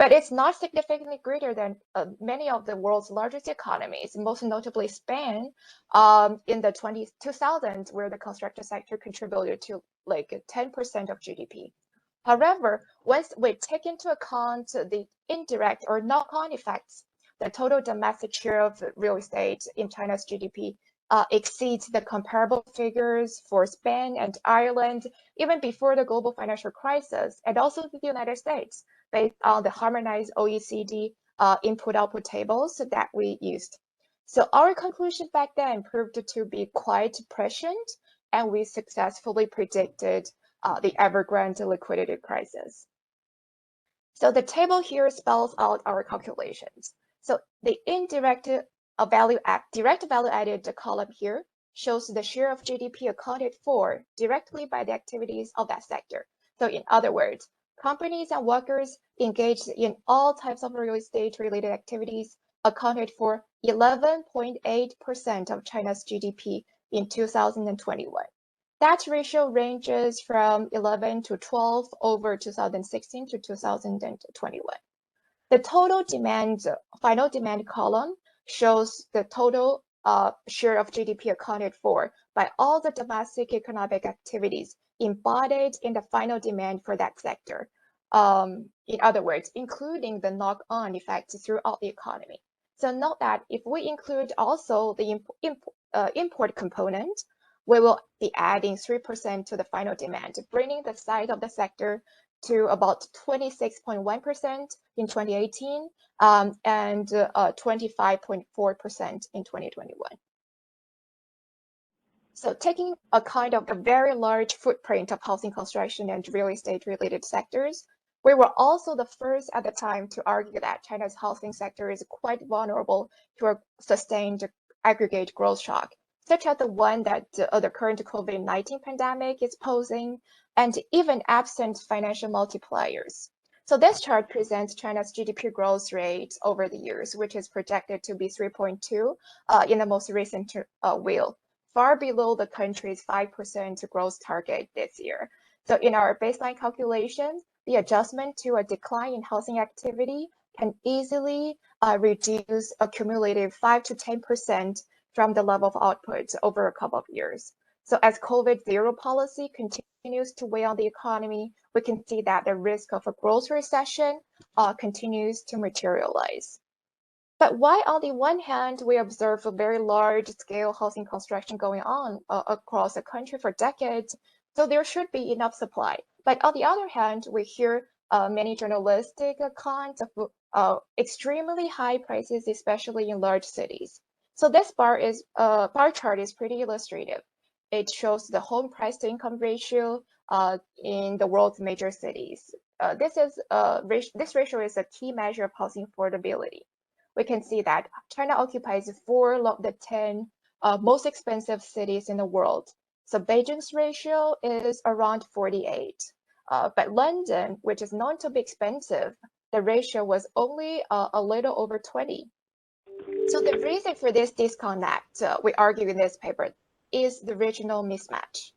But it's not significantly greater than many of the world's largest economies, most notably Spain, in the 2000s, where the construction sector contributed to like 10% of GDP. However, once we take into account the indirect or knock-on effects, the total domestic share of real estate in China's GDP exceeds the comparable figures for Spain and Ireland even before the global financial crisis, and also the United States, based on the harmonized OECD input-output tables that we used. So our conclusion back then proved to be quite prescient, and we successfully predicted the Evergrande liquidity crisis. So the table here spells out our calculations. So the indirect direct value added column here shows the share of GDP accounted for directly by the activities of that sector. So in other words, companies and workers engaged in all types of real estate related activities accounted for 11.8% of China's GDP in 2021. That ratio ranges from 11 to 12 over 2016 to 2021. The total demand, final demand column shows the total share of GDP accounted for by all the domestic economic activities embodied in the final demand for that sector. In other words, including the knock-on effects throughout the economy. So note that if we include also the import component, we will be adding 3% to the final demand, bringing the size of the sector to about 26.1% in 2018 and 25.4% in 2021. So taking account of the very large footprint of housing construction and real estate related sectors, we were also the first at the time to argue that China's housing sector is quite vulnerable to a sustained aggregate growth shock, such as the one that the current COVID-19 pandemic is posing, and even absent financial multipliers. So this chart presents China's GDP growth rate over the years, which is projected to be 3.2 in the most recent wheel, far below the country's 5% growth target this year. So in our baseline calculation, the adjustment to a decline in housing activity can easily reduce a cumulative 5 to 10% from the level of output over a couple of years. So as COVID zero policy continues to weigh on the economy, we can see that the risk of a growth recession continues to materialize. But why on the one hand, we observe a very large scale housing construction going on across the country for decades, so there should be enough supply. But on the other hand, we hear many journalistic accounts of extremely high prices, especially in large cities. So this bar chart is pretty illustrative. It shows the home price to income ratio in the world's major cities. This ratio is a key measure of housing affordability. We can see that China occupies 4 of the 10 most expensive cities in the world. So Beijing's ratio is around 48. But London, which is known to be expensive, the ratio was only a little over 20. So the reason for this disconnect, we argue in this paper, is the regional mismatch.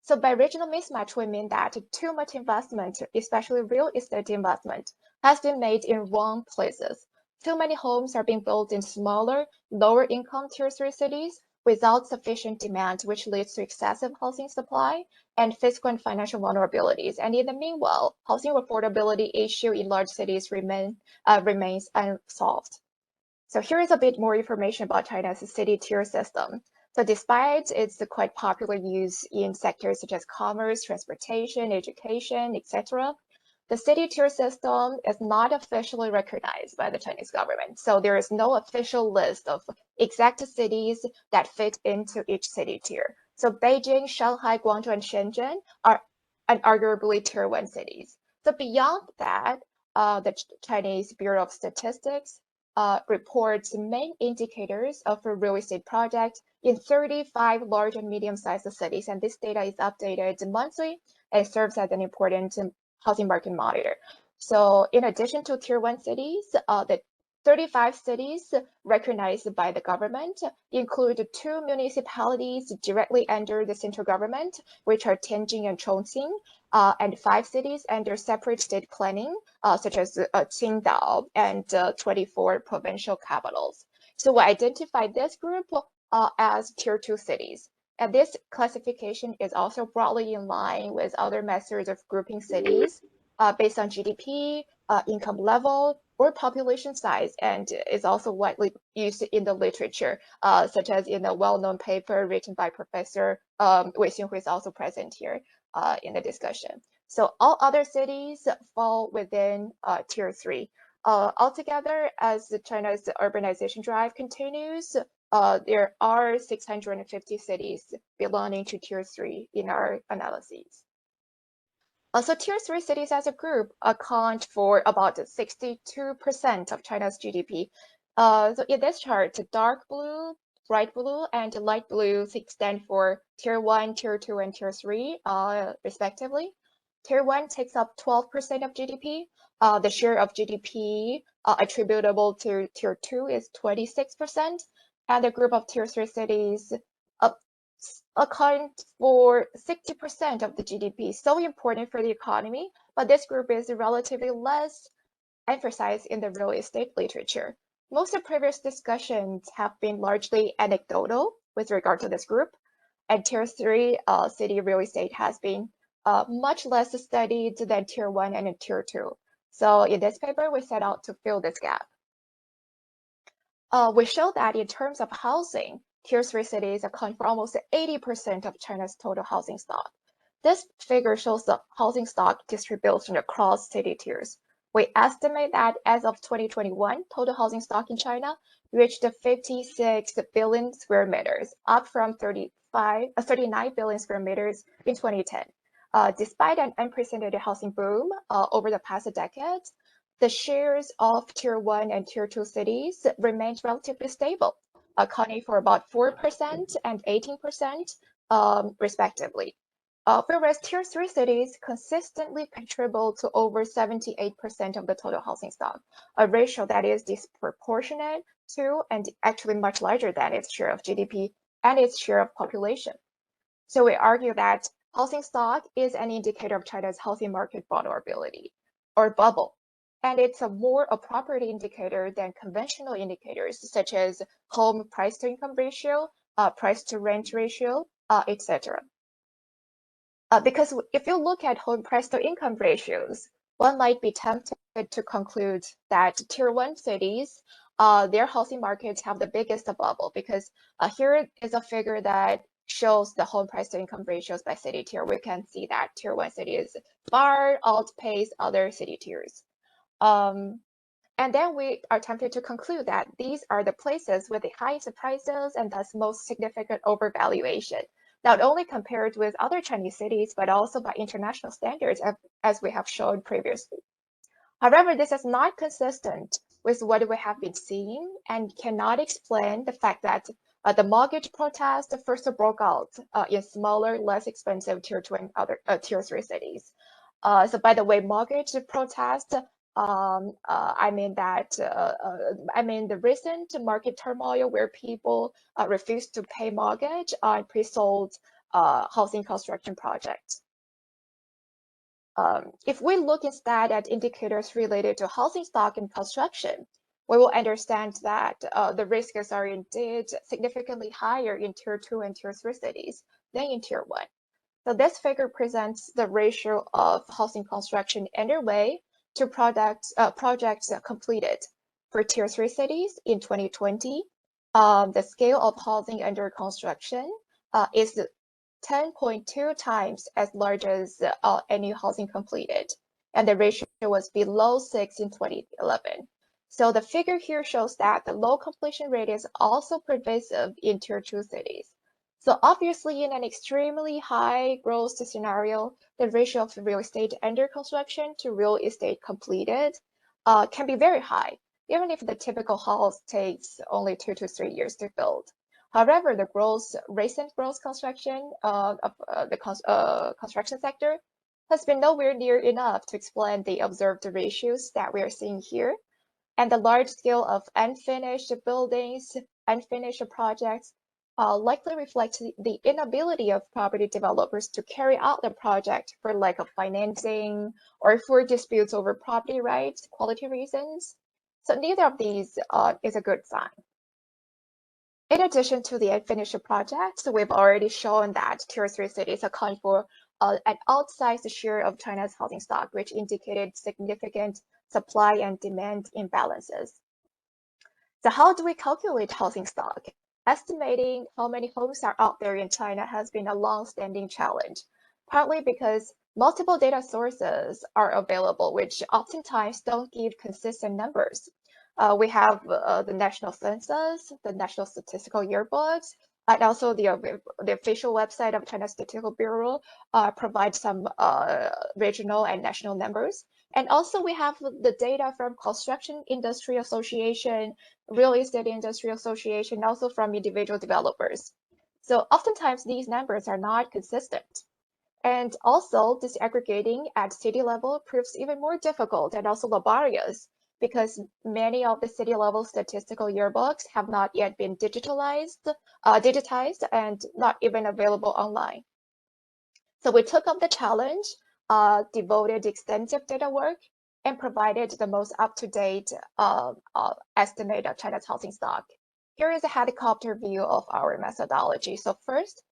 So by regional mismatch, we mean that too much investment, especially real estate investment, has been made in wrong places. Too many homes are being built in smaller, lower income tier 3 cities without sufficient demand, which leads to excessive housing supply and fiscal and financial vulnerabilities. And in the meanwhile, housing affordability issue in large cities remains unsolved. So here is a bit more information about China's city tier system. So despite its quite popular use in sectors such as commerce, transportation, education, etc., the city tier system is not officially recognized by the Chinese government. So there is no official list of exact cities that fit into each city tier. So Beijing, Shanghai, Guangzhou, and Shenzhen are unarguably tier 1 cities. So beyond that, the Chinese Bureau of Statistics reports main indicators of a real estate project in 35 large and medium-sized cities, and this data is updated monthly and serves as an important housing market monitor. So in addition to tier 1 cities, the 35 cities recognized by the government include 2 municipalities directly under the central government, which are Tianjin and Chongqing, and 5 cities under separate state planning, such as Qingdao, and 24 provincial capitals. So we identify this group as Tier 2 cities. And this classification is also broadly in line with other methods of grouping cities based on GDP, income level, or population size, and is also widely used in the literature, such as in a well-known paper written by Professor Wei Xinhui, who is also present here in the discussion. So all other cities fall within Tier 3. Altogether, as China's urbanization drive continues, there are 650 cities belonging to Tier 3 in our analyses. So Tier 3 cities as a group account for about 62% of China's GDP. So in this chart, dark blue, bright blue, and light blue stand for Tier 1, Tier 2, and Tier 3, respectively. Tier 1 takes up 12% of GDP. The share of GDP attributable to Tier 2 is 26%, and the group of Tier 3 cities account for 60% of the GDP, so important for the economy, but this group is relatively less emphasized in the real estate literature. Most of previous discussions have been largely anecdotal with regard to this group, and Tier 3 city real estate has been much less studied than Tier 1 and Tier 2. So in this paper, we set out to fill this gap. We show that in terms of housing, Tier 3 cities account for almost 80% of China's total housing stock. This figure shows the housing stock distribution across city tiers. We estimate that as of 2021, total housing stock in China reached 56 billion square meters, up from 39 billion square meters in 2010. Despite an unprecedented housing boom over the past decade, the shares of Tier 1 and Tier 2 cities remained relatively stable, accounting for about 4% and 18%, respectively. Whereas Tier 3 cities consistently contribute to over 78% of the total housing stock, a ratio that is disproportionate to and actually much larger than its share of GDP and its share of population. So we argue that housing stock is an indicator of China's housing market vulnerability or bubble, and it's a more appropriate indicator than conventional indicators such as home price to income ratio, price to rent ratio, etc. Because if you look at home price to income ratios, one might be tempted to conclude that Tier 1 cities, their housing markets have the biggest bubble, because here is a figure that shows the home price to income ratios by city tier. We can see that Tier 1 cities far outpace other city tiers. And then we are tempted to conclude that these are the places with the highest prices and thus most significant overvaluation, not only compared with other Chinese cities, but also by international standards, as we have shown previously. However, this is not consistent with what we have been seeing and cannot explain the fact that the mortgage protest first broke out in smaller, less expensive Tier 2 and other Tier 3 cities. So by the way, mortgage protest, I mean the recent market turmoil where people refused to pay mortgage on pre-sold housing construction projects. If we look instead at indicators related to housing stock and construction, we will understand that the risks are indeed significantly higher in Tier 2 and Tier 3 cities than in Tier 1. So this figure presents the ratio of housing construction underway to projects completed. For Tier 3 cities in 2020, the scale of housing under construction is 10.2 times as large as any housing completed, and the ratio was below 6 in 2011. So the figure here shows that the low completion rate is also pervasive in Tier 2 cities. So obviously, in an extremely high growth scenario, the ratio of real estate under construction to real estate completed can be very high, even if the typical house takes only 2 to 3 years to build. However, the recent growth construction of the construction sector has been nowhere near enough to explain the observed ratios that we are seeing here. And the large scale of unfinished buildings, unfinished projects, likely reflect the inability of property developers to carry out the project for lack of financing or for disputes over property rights, quality reasons. So neither of these is a good sign. In addition to the unfinished projects, we've already shown that Tier 3 cities account for an outsized share of China's housing stock, which indicated significant supply and demand imbalances. So how do we calculate housing stock? Estimating how many homes are out there in China has been a long-standing challenge, partly because multiple data sources are available, which oftentimes don't give consistent numbers. We have the national census, the national statistical yearbooks, and also the official website of China Statistical Bureau provides some regional and national numbers. And also we have the data from Construction Industry Association, Real Estate Industry Association, also from individual developers. So oftentimes these numbers are not consistent. And also disaggregating at city level proves even more difficult and also laborious because many of the city level statistical yearbooks have not yet been digitized and not even available online. So we took up the challenge, devoted extensive data work, and provided the most up-to-date estimate of China's housing stock. Here is a helicopter view of our methodology. So first,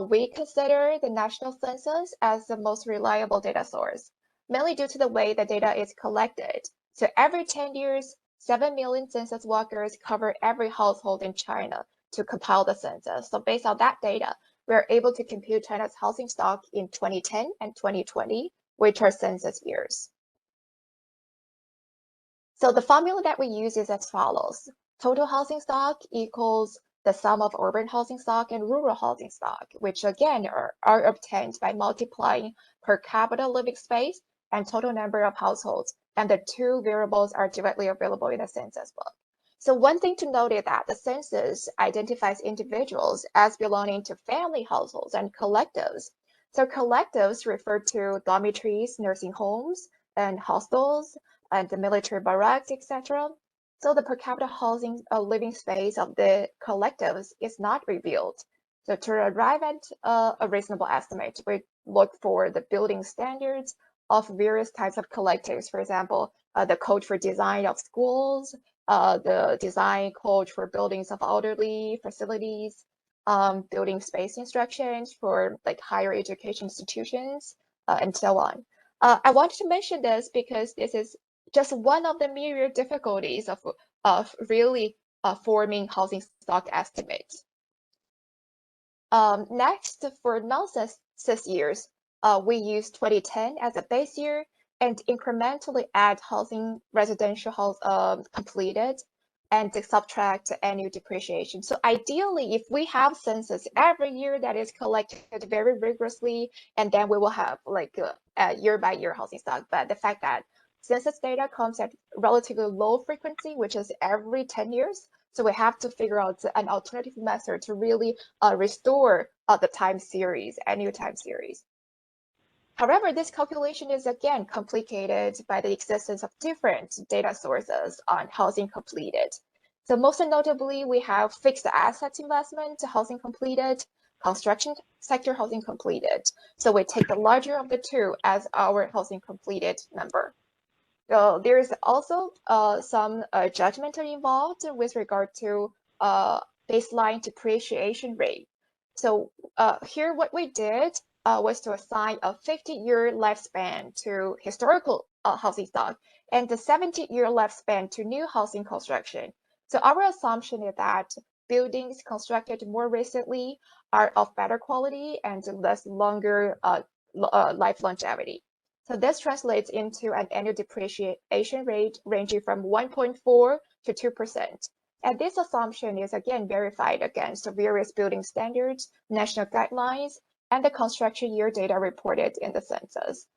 we consider the national census as the most reliable data source, mainly due to the way the data is collected. So every 10 years, 7 million census workers cover every household in China to compile the census. So based on that data, we are able to compute China's housing stock in 2010 and 2020, which are census years. So the formula that we use is as follows. Total housing stock equals the sum of urban housing stock and rural housing stock, which again are obtained by multiplying per capita living space and total number of households. And the two variables are directly available in the census book. So one thing to note is that the census identifies individuals as belonging to family households and collectives. So collectives refer to dormitories, nursing homes, and hostels, and the military barracks, etc. So the per capita housing living space of the collectives is not revealed. So to arrive at a reasonable estimate, we look for the building standards of various types of collectives. For example, the code for design of schools, the design code for buildings of elderly facilities, building space instructions for like higher education institutions, and so on. I wanted to mention this because this is just one of the myriad difficulties of really forming housing stock estimates. Next, for non-census years, we use 2010 as a base year and incrementally add housing residential house completed and subtract annual depreciation. So ideally, if we have census every year that is collected very rigorously, and then we will have like a year by year housing stock. But the fact that census data comes at relatively low frequency, which is every 10 years, so we have to figure out an alternative method to really restore the time series, annual time series. However, this calculation is again complicated by the existence of different data sources on housing completed. So most notably, we have fixed assets investment, housing completed, construction sector housing completed. So we take the larger of the two as our housing completed number. So there's also some judgment involved with regard to baseline depreciation rate. So here what we did was to assign a 50-year lifespan to historical housing stock and the 70-year lifespan to new housing construction. So our assumption is that buildings constructed more recently are of better quality and less longer life longevity. So this translates into an annual depreciation rate ranging from 1.4 to 2%. And this assumption is again verified against various building standards, national guidelines, and the construction year data reported in the census.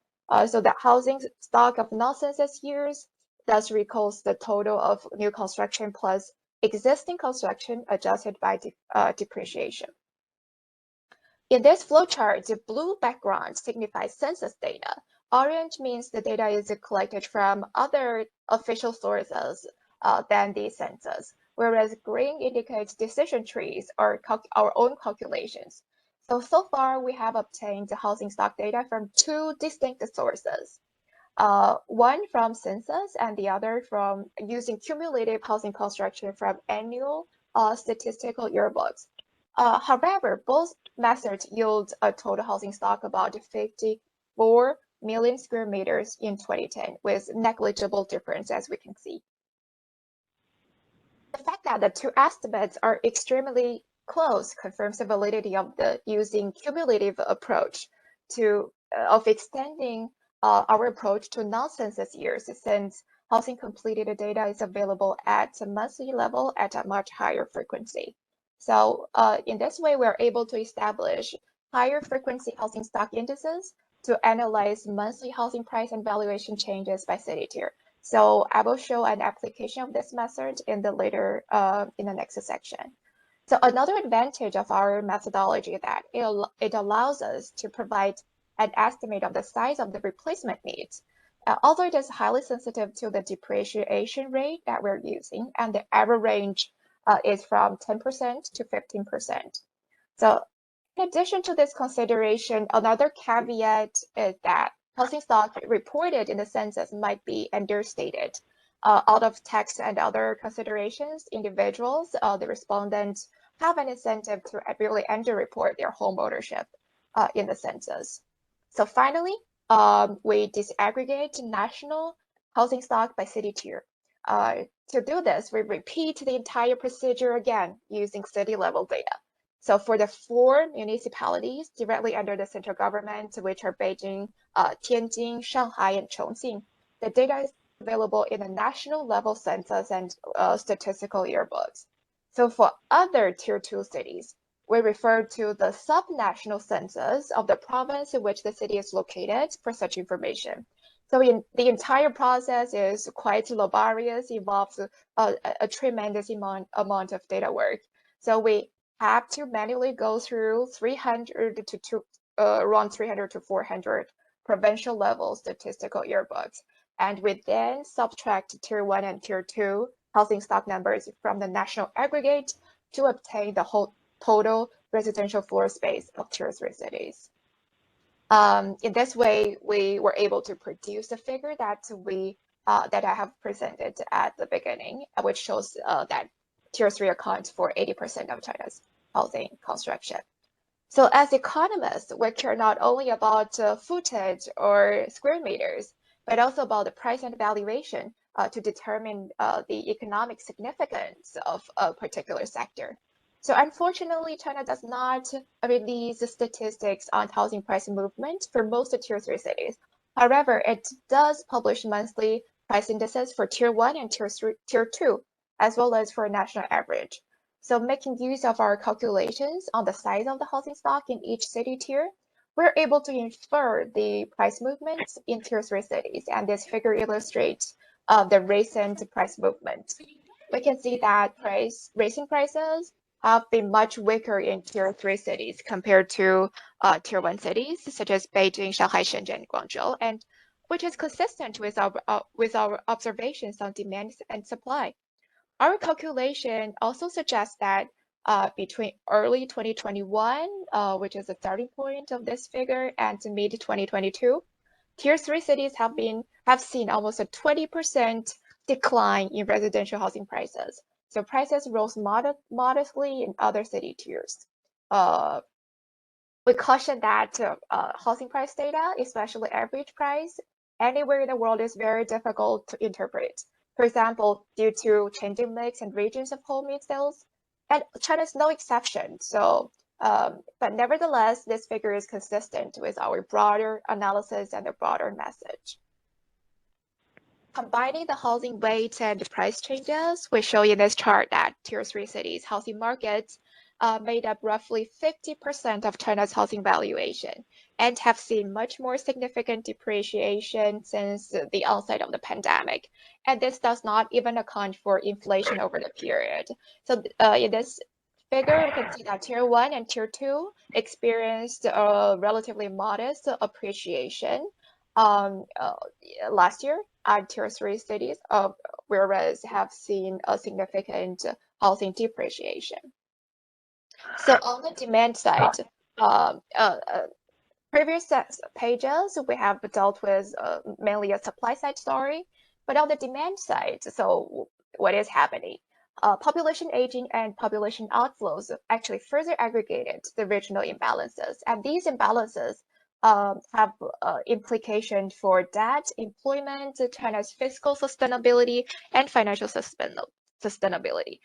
So the housing stock of non-census years thus recalls the total of new construction plus existing construction adjusted by depreciation. In this flowchart, the blue background signifies census data. Orange means the data is collected from other official sources, than the census, whereas green indicates decision trees or our own calculations. So far we have obtained the housing stock data from two distinct sources. One from census and the other from using cumulative housing construction from annual statistical yearbooks. However, both methods yield a total housing stock about 54 million square meters in 2010, with negligible difference, as we can see. The fact that the two estimates are extremely close confirms the validity of the using cumulative approach of extending our approach to non-census years, since housing completed data is available at a monthly level at a much higher frequency. So in this way, we're able to establish higher frequency housing stock indices to analyze monthly housing price and valuation changes by city tier. So I will show an application of this method in the next section. So another advantage of our methodology is that it allows us to provide an estimate of the size of the replacement needs. Although it is highly sensitive to the depreciation rate that we're using, and the error range is from 10% to 15%. So in addition to this consideration, another caveat is that housing stock reported in the census might be understated. Out of tax and other considerations, individuals, the respondents, have an incentive to really underreport their home ownership in the census. So finally, we disaggregate national housing stock by city tier. To do this, we repeat the entire procedure again using city level data. So for the 4 municipalities directly under the central government, which are Beijing, Tianjin, Shanghai, and Chongqing, the data is available in the national level census and statistical yearbooks. So for other tier 2 cities, we refer to the subnational census of the province in which the city is located for such information. So the entire process is quite laborious, involves a tremendous amount of data work. So we have to manually go through 300 to around 300 to 400 provincial level statistical yearbooks. And we then subtract tier 1 and tier 2 housing stock numbers from the national aggregate to obtain the whole total residential floor space of tier 3 cities. In this way, we were able to produce a figure that I have presented at the beginning, which shows that tier 3 accounts for 80% of China's housing construction. So as economists, we care not only about footage or square meters, but also about the price and valuation to determine the economic significance of a particular sector. So unfortunately, China does not release statistics on housing price movement for most tier 3 cities. However, it does publish monthly price indices for tier 1 and tier 2, as well as for national average. So making use of our calculations on the size of the housing stock in each city tier, we're able to infer the price movements in tier 3 cities, and this figure illustrates the recent price movement. We can see that recent prices have been much weaker in tier 3 cities compared to tier 1 cities such as Beijing, Shanghai, Shenzhen, and Guangzhou, and which is consistent with our observations on demand and supply. Our calculation also suggests that between early 2021, which is the starting point of this figure, and mid 2022, tier 3 cities have seen almost a 20% decline in residential housing prices. So prices rose modestly in other city tiers. We caution that housing price data, especially average price, anywhere in the world is very difficult to interpret. For example, due to changing mix and regions of home sales, and China is no exception. So, but nevertheless, this figure is consistent with our broader analysis and the broader message. Combining the housing weight and price changes, we show in this chart that tier 3 cities housing markets made up roughly 50% of China's housing valuation and have seen much more significant depreciation since the onset of the pandemic. And this does not even account for inflation over the period. So in this figure, we can see that tier 1 and tier 2 experienced a relatively modest appreciation. last year at tier 3 cities, whereas have seen a significant housing depreciation. So on the demand side, um, uh, uh, previous pages, we have dealt with mainly a supply side story, but on the demand side, so what is happening? Population aging and population outflows actually further aggregated the regional imbalances, and these imbalances have implications for debt, employment, China's fiscal sustainability, and financial sustainability.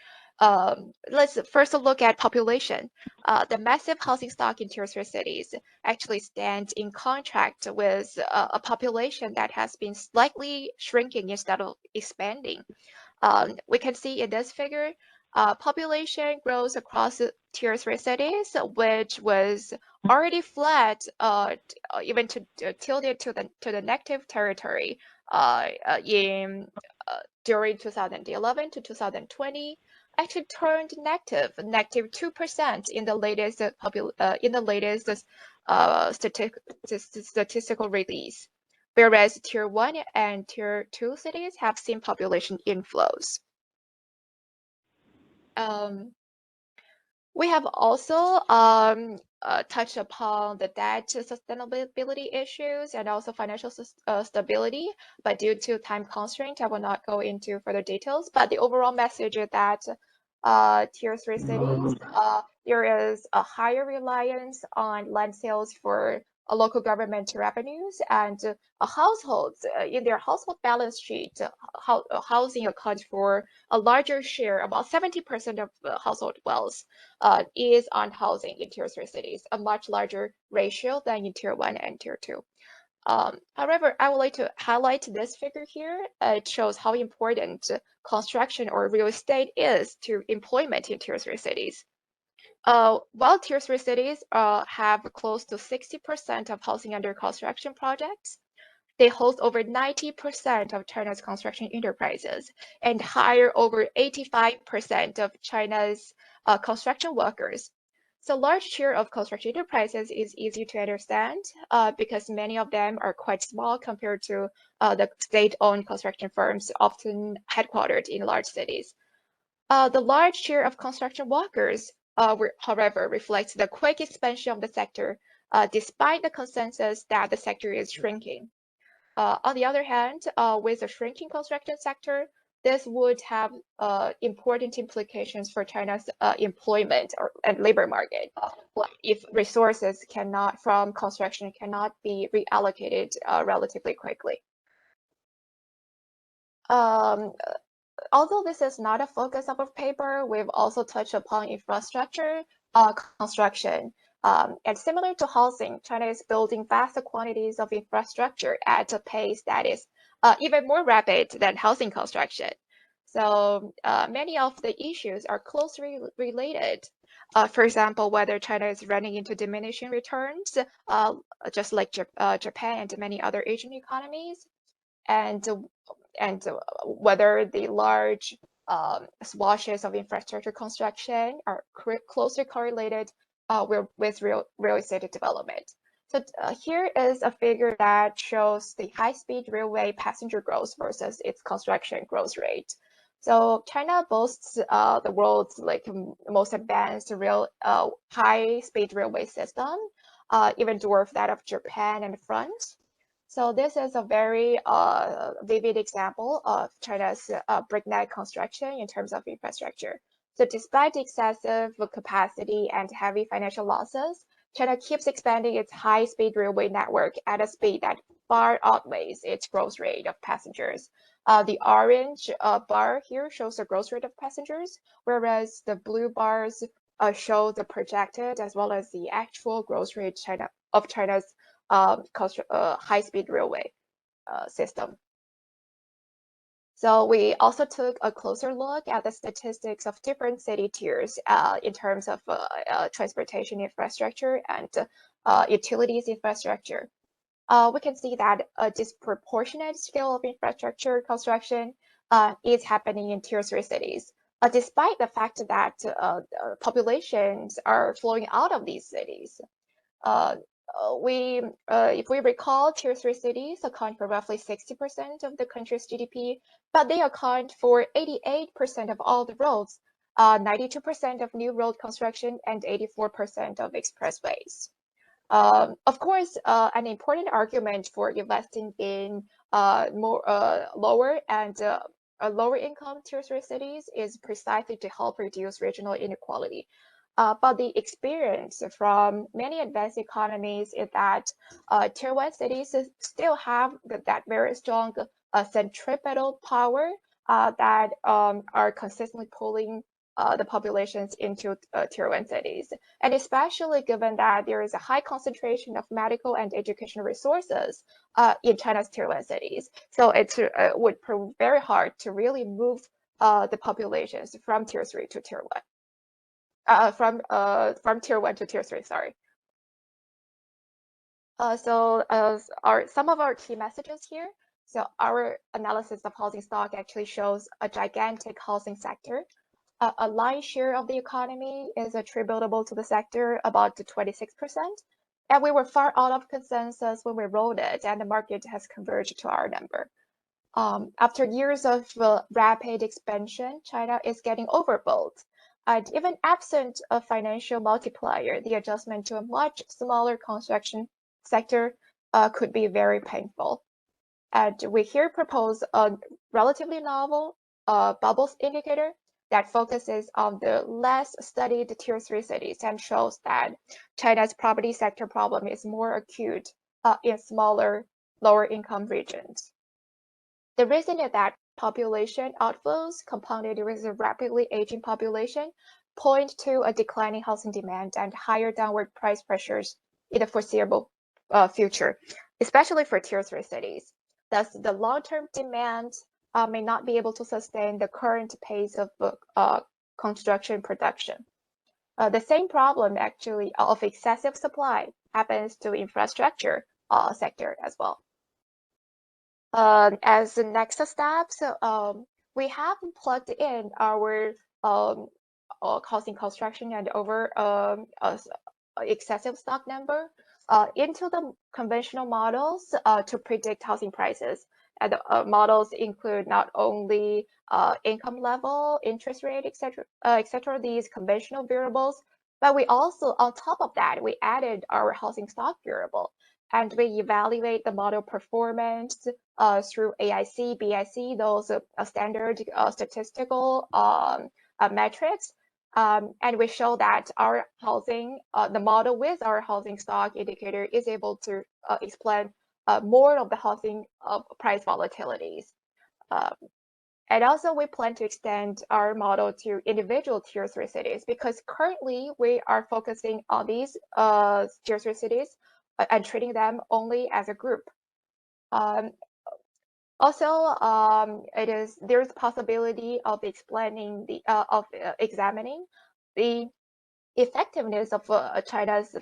Let's first look at population. The massive housing stock in tier 3 cities actually stands in contrast with a population that has been slightly shrinking instead of expanding. We can see in this figure, population growth across tier 3 cities, which was already flat, even tilted to the negative territory in during 2011 to 2020, actually turned negative 2% in the latest statistical release, whereas tier 1 and tier 2 cities have seen population inflows. We have also touched upon the debt sustainability issues and also financial stability, but due to time constraint, I will not go into further details. But the overall message is that tier 3 cities, there is a higher reliance on land sales for local government revenues, and households in their household balance sheet, housing accounts for a larger share, about 70% of household wealth is on housing in tier 3 cities, a much larger ratio than in tier 1 and tier 2. However, I would like to highlight this figure here. It shows how important construction or real estate is to employment in tier 3 cities. While tier 3 cities have close to 60% of housing under construction projects, they host over 90% of China's construction enterprises and hire over 85% of China's construction workers. So large share of construction enterprises is easy to understand because many of them are quite small compared to the state-owned construction firms often headquartered in large cities. The large share of construction workers, however, reflects the quick expansion of the sector, despite the consensus that the sector is shrinking. On the other hand, with a shrinking construction sector, this would have important implications for China's employment and labor market. If resources from construction cannot be reallocated relatively quickly. Although this is not a focus of our paper, we've also touched upon infrastructure construction. And similar to housing, China is building vast quantities of infrastructure at a pace that is even more rapid than housing construction. So many of the issues are closely related. For example, whether China is running into diminishing returns, just like Japan and many other Asian economies, and whether the large swatches of infrastructure construction are closely correlated with real estate development. So here is a figure that shows the high-speed railway passenger growth versus its construction growth rate. So China boasts the world's most advanced high-speed railway system, even dwarf that of Japan and France. So this is a very vivid example of China's breakneck construction in terms of infrastructure. So despite excessive capacity and heavy financial losses, China keeps expanding its high-speed railway network at a speed that far outweighs its growth rate of passengers. The orange bar here shows the growth rate of passengers, whereas the blue bars show the projected as well as the actual growth rate of China's high-speed railway system. So we also took a closer look at the statistics of different city tiers in terms of transportation infrastructure and utilities infrastructure. We can see that a disproportionate scale of infrastructure construction is happening in tier 3 cities, despite the fact that populations are flowing out of these cities. if we recall, tier 3 cities account for roughly 60% of the country's GDP, but they account for 88% of all the roads, 92% of new road construction, and 84% of expressways. Of course, an important argument for investing in more lower income tier 3 cities is precisely to help reduce regional inequality. But the experience from many advanced economies is that tier 1 cities still have that very strong centripetal power that are consistently pulling the populations into tier 1 cities. And especially given that there is a high concentration of medical and educational resources in China's tier 1 cities. So it would prove very hard to really move the populations from tier 3 to tier 1. From tier 1 to tier 3, sorry. Some of our key messages here. So our analysis of housing stock actually shows a gigantic housing sector. A lion's share of the economy is attributable to the sector, about 26%. And we were far out of consensus when we wrote it, and the market has converged to our number. After years of rapid expansion, China is getting overbuilt. And even absent a financial multiplier, the adjustment to a much smaller construction sector could be very painful. And we here propose a relatively novel bubbles indicator that focuses on the less studied tier 3 cities and shows that China's property sector problem is more acute in smaller, lower income regions. The reason is that population outflows compounded with a rapidly aging population point to a declining housing demand and higher downward price pressures in the foreseeable future, especially for tier 3 cities. Thus, the long-term demand may not be able to sustain the current pace of construction production. The same problem actually of excessive supply happens to infrastructure sector as well. As the next step, we have plugged in our housing construction and excessive stock number into the conventional models to predict housing prices. And the models include not only income level, interest rate, etc., these conventional variables, but we also, on top of that, we added our housing stock variable. And we evaluate the model performance through AIC, BIC, those standard statistical metrics. And we show that our housing, the model with our housing stock indicator is able to explain more of the housing price volatilities. And also we plan to extend our model to individual tier 3 cities because currently we are focusing on these tier 3 cities and treating them only as a group. There's possibility of examining the effectiveness of China's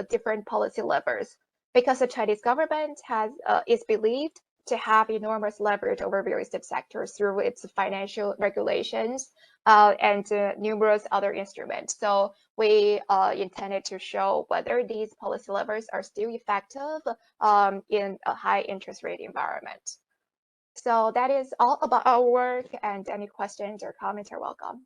different policy levers, because the Chinese government is believed to have enormous leverage over real estate sectors through its financial regulations and numerous other instruments. So we intended to show whether these policy levers are still effective in a high interest rate environment. So that is all about our work, and any questions or comments are welcome.